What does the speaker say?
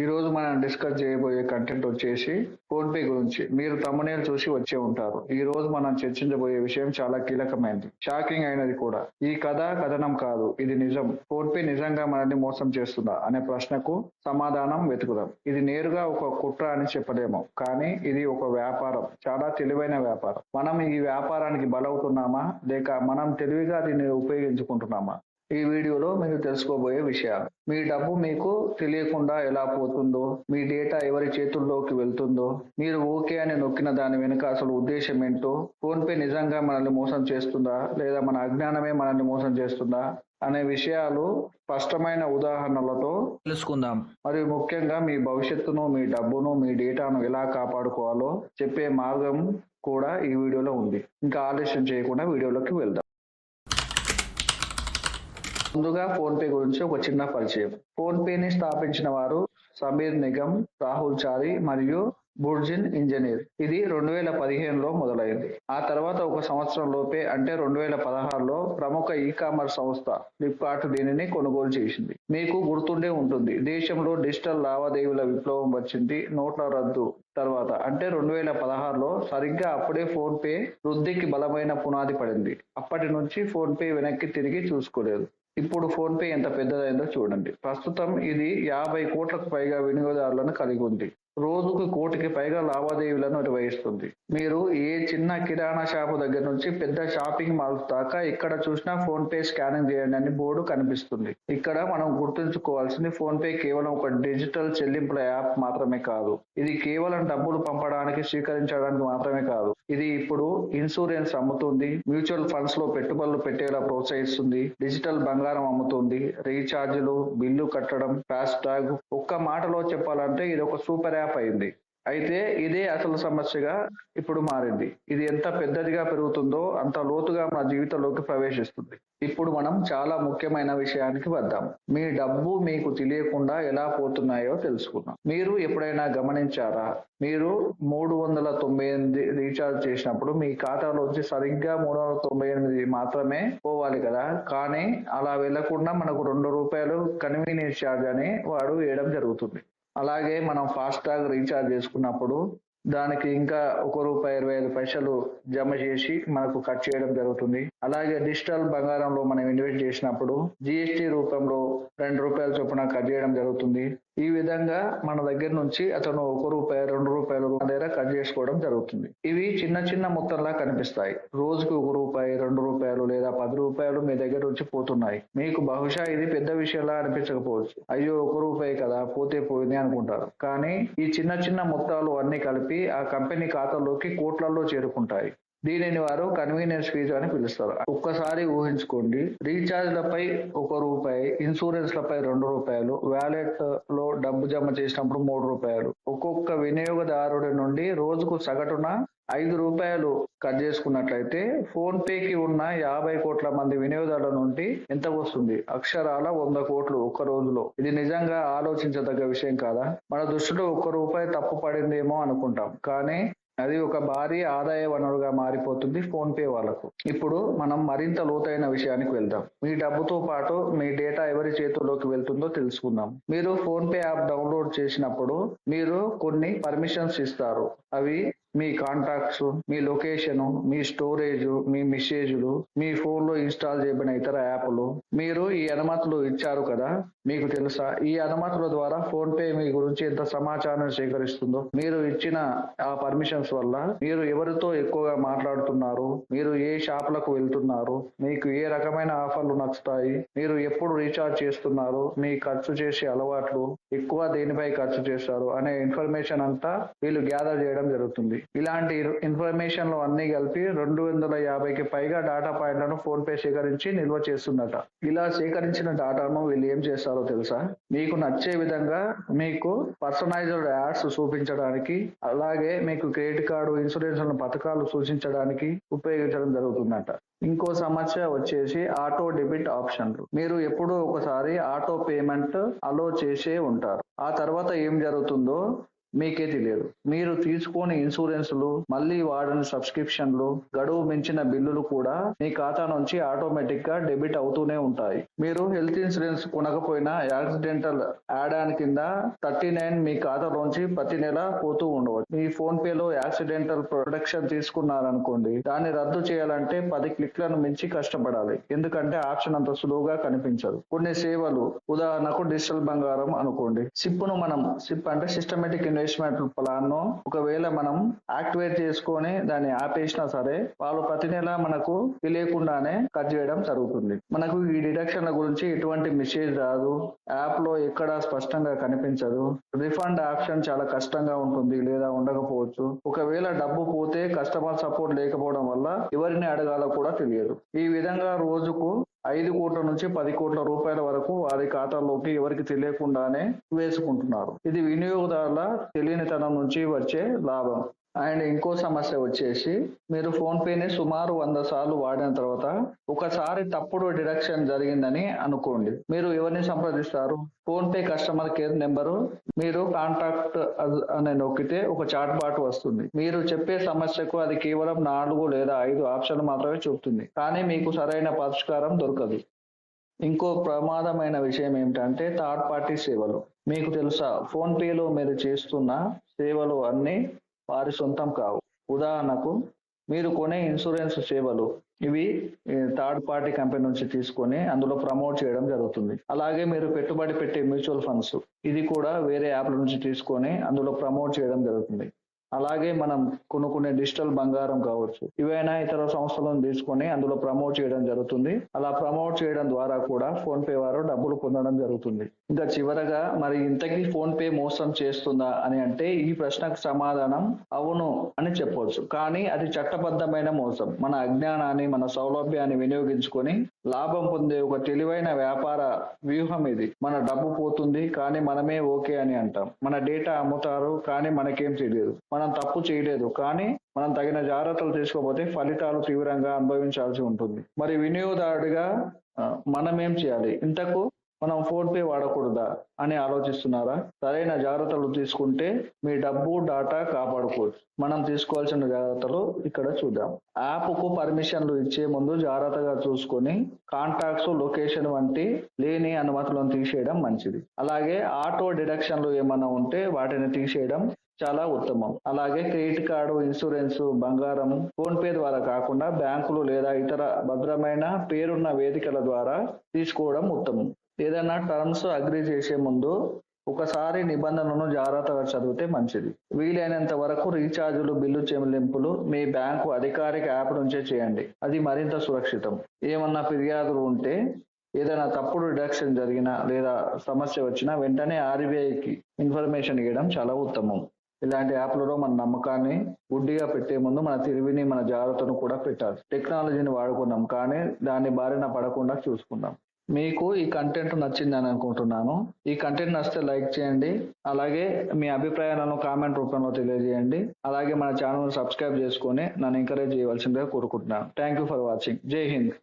ఈ రోజు మనం డిస్కస్ చేయబోయే కంటెంట్ వచ్చేసి ఫోన్ పే గురించి. మీరు thumbnail చూసి వచ్చే ఉంటారు. ఈ రోజు మనం చర్చించబోయే విషయం చాలా కీలకమైనది, షాకింగ్ అయినది కూడా. ఈ కథ కథనం కాదు, ఇది నిజం. ఫోన్ పే నిజంగా మనల్ని మోసం చేస్తుందా అనే ప్రశ్నకు సమాధానం వెతుకుదాం. ఇది నేరుగా ఒక కుట్ర అని చెప్పలేము, కానీ ఇది ఒక వ్యాపారం, చాలా తెలివైన వ్యాపారం. మనం ఈ వ్యాపారానికి బలవుతున్నామా, లేక మనం తెలివిగా దీన్ని ఉపయోగించుకుంటున్నామా? ఈ వీడియోలో మీరు తెలుసుకోబోయే విషయాలు: మీ డబ్బు మీకు తెలియకుండా ఎలా పోతుందో, మీ డేటా ఎవరి చేతుల్లోకి వెళ్తుందో, మీరు ఓకే అని నొక్కిన దాని వెనుక అసలు ఉద్దేశం ఏంటో, ఫోన్ పే నిజంగా మనల్ని మోసం చేస్తుందా లేదా మన అజ్ఞానమే మనల్ని మోసం చేస్తుందా అనే విషయాలు స్పష్టమైన ఉదాహరణలతో తెలుసుకుందాం. మరియు ముఖ్యంగా మీ భవిష్యత్తును, మీ డబ్బును, మీ డేటాను ఎలా కాపాడుకోవాలో చెప్పే మార్గం కూడా ఈ వీడియోలో ఉంది. ఇంకా ఆలస్యం చేయకుండా వీడియోలోకి వెళ్దాం. ముందుగా ఫోన్ పే గురించి ఒక చిన్న పరిచయం. ఫోన్ పేని స్థాపించిన వారు సమీర్ నిగమ్, రాహుల్ చారి మరియు బుర్జిన్ ఇంజనీర్. ఇది 2015లో మొదలైంది. ఆ తర్వాత ఒక సంవత్సరం లోపే, అంటే 2016లో ప్రముఖ ఈ-కామర్స్ సంస్థ ఫ్లిప్కార్ట్ దీనిని కొనుగోలు చేసింది. మీకు గుర్తుండే ఉంటుంది, దేశంలో డిజిటల్ లావాదేవీల విప్లవం వచ్చింది నోట్ల రద్దు తర్వాత, అంటే 2016లో. సరిగ్గా అప్పుడే ఫోన్ పే వృద్ధికి బలమైన పునాది పడింది. అప్పటి నుంచి ఫోన్ పే వెనక్కి తిరిగి చూసుకోలేదు. ఇప్పుడు ఫోన్ పే ఎంత పెద్దదైందో చూడండి. ప్రస్తుతం ఇది 50 కోట్లకు పైగా వినియోగదారులను కలిగి ఉంది. రోజుకు 1 కోటికి పైగా లావాదేవీలను నిర్వహిస్తుంది. మీరు ఏ చిన్న కిరాణా షాపు దగ్గర నుంచి పెద్ద షాపింగ్ మాల్స్ దాకా ఎక్కడ చూసినా ఫోన్ పే స్కానింగ్ చేయండి అని బోర్డు కనిపిస్తుంది. ఇక్కడ మనం గుర్తుంచుకోవాల్సింది, ఫోన్ పే కేవలం ఒక డిజిటల్ చెల్లింపుల యాప్ మాత్రమే కాదు. ఇది కేవలం డబ్బులు పంపడానికి, స్వీకరించడానికి మాత్రమే కాదు. ఇది ఇప్పుడు ఇన్సూరెన్స్ అమ్ముతుంది, మ్యూచువల్ ఫండ్స్ లో పెట్టుబడులు పెట్టేలా ప్రోత్సహిస్తుంది, డిజిటల్ బంగారం అమ్ముతుంది, రీఛార్జీలు, బిల్లు కట్టడం, ఫాస్ట్ ట్యాగ్. ఒక్క మాటలో చెప్పాలంటే ఇది ఒక సూపర్ యాప్ అయింది. అయితే ఇదే అసలు సమస్యగా ఇప్పుడు మారింది. ఇది ఎంత పెద్దదిగా పెరుగుతుందో అంత లోతుగా మన జీవితంలోకి ప్రవేశిస్తుంది. ఇప్పుడు మనం చాలా ముఖ్యమైన విషయానికి వద్దాం. మీ డబ్బు మీకు తెలియకుండా ఎలా పోతున్నాయో తెలుసుకుందాం. మీరు ఎప్పుడైనా గమనించారా, మీరు 398 రీఛార్జ్ చేసినప్పుడు మీ ఖాతాలోంచి సరిగ్గా 398 మాత్రమే పోవాలి కదా, కానీ అలా వెళ్లకుండా మనకు ₹2 కన్వీనియన్స్ ఛార్జ్ అని వాడు వేయడం జరుగుతుంది. అలాగే మనం ఫాస్ట్ ట్యాగ్ రీఛార్జ్ చేసుకున్నప్పుడు దానికి ఇంకా ₹1.25 జమ చేసి మనకు కట్ చేయడం జరుగుతుంది. అలాగే డిజిటల్ బంగారంలో మనం ఇన్వెస్ట్ చేసినప్పుడు GST రూపంలో ₹2 చొప్పున కట్ చేయడం జరుగుతుంది. ఈ విధంగా మన దగ్గర నుంచి అతను ₹1, ₹2 దగ్గర కట్ చేసుకోవడం జరుగుతుంది. ఇవి చిన్న చిన్న మొత్తంలా కనిపిస్తాయి. రోజుకు ₹1, ₹2 లేదా ₹10 మీ దగ్గర నుంచి పోతున్నాయి. మీకు బహుశా ఇది పెద్ద విషయంలా అనిపించకపోవచ్చు. అయ్యో, ₹1 కదా, పోతే పోయింది అనుకుంటారు. కానీ ఈ చిన్న చిన్న మొత్తాలు అన్ని కలిపి ఆ కంపెనీ ఖాతాలోకి కోట్లలో చేరుకుంటాయి. దీనిని వారు కన్వీనియన్స్ ఫీజు అని పిలుస్తారు. ఒక్కసారి ఊహించుకోండి, రీఛార్జ్లపై ₹1, ఇన్సూరెన్స్లపై ₹2, వ్యాలెట్ లో డబ్బు జమ చేసినప్పుడు ₹3. ఒక్కొక్క వినియోగదారుడి నుండి రోజుకు సగటున ₹5 కట్ చేసుకున్నట్లయితే ఫోన్ పేకి ఉన్న 50 కోట్ల మంది వినియోగదారుల నుండి ఎంత వస్తుంది? అక్షరాల 100 కోట్లు ఒక్క రోజులో. ఇది నిజంగా ఆలోచించదగ్గ విషయం కాదా? మన దృష్టిలో ₹1 తప్పు పడిందేమో అనుకుంటాం, కానీ అది ఒక భారీ ఆదాయ వనరుగా మారిపోతుంది ఫోన్ పే వాళ్లకు. ఇప్పుడు మనం మరింత లోతైన విషయానికి వెళ్దాం. మీ డబ్బుతో పాటు మీ డేటా ఎవరి చేతుల్లోకి వెళ్తుందో తెలుసుకుందాం. మీరు ఫోన్ పే యాప్ డౌన్లోడ్ చేసినప్పుడు మీరు కొన్ని పర్మిషన్స్ ఇస్తారు. అవి మీ కాంటాక్ట్స్, మీ లొకేషన్, మీ స్టోరేజ్, మీ మెసేజ్లు, మీ ఫోన్ లో ఇన్స్టాల్ చేయబడిన ఇతర యాప్లు. మీరు ఈ అనుమతులు ఇచ్చారు కదా, మీకు తెలుసా ఈ అనుమతుల ద్వారా ఫోన్ పే మీ గురించి ఎంత సమాచారం సేకరిస్తుందో? మీరు ఇచ్చిన ఆ పర్మిషన్స్ వల్ల మీరు ఎవరితో ఎక్కువగా మాట్లాడుతున్నారు, మీరు ఏ షాపులకు వెళ్తున్నారు, మీకు ఏ రకమైన ఆఫర్లు నచ్చుతాయి, మీరు ఎప్పుడు రీఛార్జ్ చేస్తున్నారు, మీ ఖర్చు చేసే అలవాట్లు, ఎక్కువ దేనిపై ఖర్చు చేస్తారు అనే ఇన్ఫర్మేషన్ అంతా వీళ్ళు గ్యాదర్ చేయడం జరుగుతుంది. ఇలాంటి ఇన్ఫర్మేషన్ లో అన్ని కలిపి 250కి పైగా డేటా పాయింట్లను ఫోన్ పే సేకరించి నిల్వ చేస్తుందట. ఇలా సేకరించిన డేటాను వీళ్ళు ఏం చేస్తారో తెలుసా? మీకు నచ్చే విధంగా మీకు పర్సనలైజ్డ్ యాడ్స్ చూపించడానికి, అలాగే మీకు క్రెడిట్ కార్డు, ఇన్సూరెన్స్ పథకాలు సూచించడానికి ఉపయోగించడం జరుగుతుందట. ఇంకో సమస్య వచ్చేసి ఆటో డెబిట్ ఆప్షన్లు. మీరు ఎప్పుడో ఒకసారి ఆటో పేమెంట్ అలో చేసే ఉంటారు. ఆ తర్వాత ఏం జరుగుతుందో మీకే తెలియదు. మీరు తీసుకొని ఇన్సూరెన్స్లు, మళ్ళీ వాడని సబ్స్క్రిప్షన్లు, గడువు మించిన బిల్లులు కూడా మీ ఖాతా నుంచి ఆటోమేటిక్ గా డెబిట్ అవుతూనే ఉంటాయి. మీరు హెల్త్ ఇన్సూరెన్స్ కొనకపోయినా యాక్సిడెంటల్ యాడ్ ఆన్ కింద 39 మీ ఖాతాలోంచి ప్రతి నెల పోతూ ఉండవచ్చు. మీ ఫోన్ పేలో యాక్సిడెంటల్ ప్రొటెక్షన్ తీసుకున్నారనుకోండి, దాన్ని రద్దు చేయాలంటే 10 క్లిక్లను మించి కష్టపడాలి. ఎందుకంటే ఆప్షన్ అంత సులువుగా కనిపించదు. కొన్ని సేవలు, ఉదాహరణకు డిజిటల్ బంగారం అనుకోండి, సిప్ అంటే సిస్టమేటిక్ ఇన్వెస్ట్మెంట్ ప్లాన్ ను ఒకవేళ మనం యాక్టివేట్ చేసుకొని దాన్ని ఆపేసినా సరే, వాళ్ళు ప్రతి నెల మనకు తెలియకుండానే కట్ చేయడం జరుగుతుంది. మనకు ఈ డిడక్షన్ల గురించి ఎటువంటి మెసేజ్ రాదు, యాప్ లో ఎక్కడ స్పష్టంగా కనిపించదు. రిఫండ్ ఆప్షన్ చాలా కష్టంగా ఉంటుంది లేదా ఉండకపోవచ్చు. ఒకవేళ డబ్బు పోతే కస్టమర్ సపోర్ట్ లేకపోవడం వల్ల ఎవరిని అడగాలో కూడా తెలియదు. ఈ విధంగా రోజుకు 5 కోట్ల నుంచి 10 కోట్ల రూపాయల వరకు వారి ఖాతాలోకి ఎవరికి తెలియకుండానే వేసుకుంటున్నారు. ఇది వినియోగదారుల తెలియనితనం నుంచి వచ్చే లాభం. అండ్ ఇంకో సమస్య వచ్చేసి, మీరు ఫోన్ పేని సుమారు 100 సార్లు వాడిన తర్వాత ఒకసారి తప్పుడు డిడక్షన్ జరిగిందని అనుకోండి, మీరు ఎవరిని సంప్రదిస్తారు? PhonePe customer care number. మీరు కాంటాక్ట్ అని నొక్కితే ఒక చాట్ బాట్ వస్తుంది. మీరు చెప్పే సమస్యకు అది కేవలం 4 లేదా 5 ఆప్షన్లు మాత్రమే చూపుతుంది, కానీ మీకు సరైన పరిష్కారం దొరకదు. ఇంకో ప్రమాదమైన విషయం ఏమిటంటే థర్డ్ పార్టీ సేవలు. మీకు తెలుసా, ఫోన్ పేలో మీరు చేస్తున్న సేవలు అన్ని వారి సొంతం కావు. ఉదాహరణకు, మీరు కొనే ఇన్సూరెన్స్ సేవలు, ఇవి థర్డ్ పార్టీ కంపెనీ నుంచి తీసుకొని అందులో ప్రమోట్ చేయడం జరుగుతుంది. అలాగే మీరు పెట్టుబడి పెట్టే మ్యూచువల్ ఫండ్స్, ఇది కూడా వేరే యాప్ల నుంచి తీసుకొని అందులో ప్రమోట్ చేయడం జరుగుతుంది. అలాగే మనం కొనుక్కునే డిజిటల్ బంగారం కావచ్చు, ఇవైనా ఇతర సంస్థలను తీసుకొని అందులో ప్రమోట్ చేయడం జరుగుతుంది. అలా ప్రమోట్ చేయడం ద్వారా కూడా ఫోన్ పే వారు డబ్బులు పొందడం జరుగుతుంది. ఇంకా చివరగా, మరి ఇంతకీ ఫోన్ పే మోసం చేస్తుందా అని అంటే, ఈ ప్రశ్నకు సమాధానం అవును అని చెప్పవచ్చు. కానీ అది చట్టబద్ధమైన మోసం. మన అజ్ఞానాన్ని, మన సౌలభ్యాన్ని వినియోగించుకొని లాభం పొందే ఒక తెలివైన వ్యాపార వ్యూహం ఇది. మన డబ్బు పోతుంది కానీ మనమే ఓకే అని అంటాం. మన డేటా అమ్ముతారు కానీ మనకేం తెలియదు. మనం తప్పు చేయలేదు కానీ మనం తగిన జాగ్రత్తలు తీసుకోకపోతే ఫలితాలు తీవ్రంగా అనుభవించాల్సి ఉంటుంది. మరి వినియోగదారుడిగా మనమేం చేయాలి? ఇంతకు మనం ఫోన్ పే వాడకూడదా అని ఆలోచిస్తున్నారా? సరైన జాగ్రత్తలు తీసుకుంటే మీ డబ్బు, డాటా కాపాడుకోవచ్చు. మనం తీసుకోవాల్సిన జాగ్రత్తలు ఇక్కడ చూద్దాం. యాప్ కు పర్మిషన్లు ఇచ్చే ముందు జాగ్రత్తగా చూసుకొని కాంటాక్ట్స్, లొకేషన్ వంటి లేని అనుమతులను తీసేయడం మంచిది. అలాగే ఆటో డిడక్షన్లు ఏమన్నా ఉంటే వాటిని తీసేయడం చాలా ఉత్తమం. అలాగే క్రెడిట్ కార్డు, ఇన్సూరెన్స్, బంగారం ఫోన్ పే ద్వారా కాకుండా బ్యాంకులు లేదా ఇతర భద్రమైన పేరున్న వేదికల ద్వారా తీసుకోవడం ఉత్తమం. ఏదైనా టర్మ్స్ అగ్రి చేసే ముందు ఒకసారి నిబంధనలను జాగ్రత్తగా చదివితే మంచిది. వీలైనంత వరకు రీఛార్జులు, బిల్లు చెల్లింపులు మీ బ్యాంకు అధికారిక యాప్ నుంచే చేయండి. అది మరింత సురక్షితం. ఏమన్నా ఫిర్యాదులు ఉంటే, ఏదైనా తప్పుడు డిడక్షన్ జరిగినా లేదా సమస్య వచ్చినా వెంటనే RBIకి ఇన్ఫర్మేషన్ ఇవ్వడం చాలా ఉత్తమం. ఇలాంటి యాప్లలో మన నమ్మకాన్ని గుడ్డిగా పెట్టే ముందు మన తెలివిని, మన జాగ్రత్తను కూడా పెట్టాలి. టెక్నాలజీని వాడుకున్నాం కానీ దాన్ని బారిన పడకుండా చూసుకుందాం. మీకు ఈ కంటెంట్ నచ్చిందని అనుకుంటున్నాను. ఈ కంటెంట్ నచ్చితే లైక్ చేయండి. అలాగే మీ అభిప్రాయాలను కామెంట్ రూపంలో తెలియజేయండి. అలాగే మన ఛానల్ సబ్స్క్రైబ్ చేసుకొని నన్ను ఎంకరేజ్ చేయవలసిందిగా కోరుకుంటున్నాను. Thank you for watching. జై హింద్.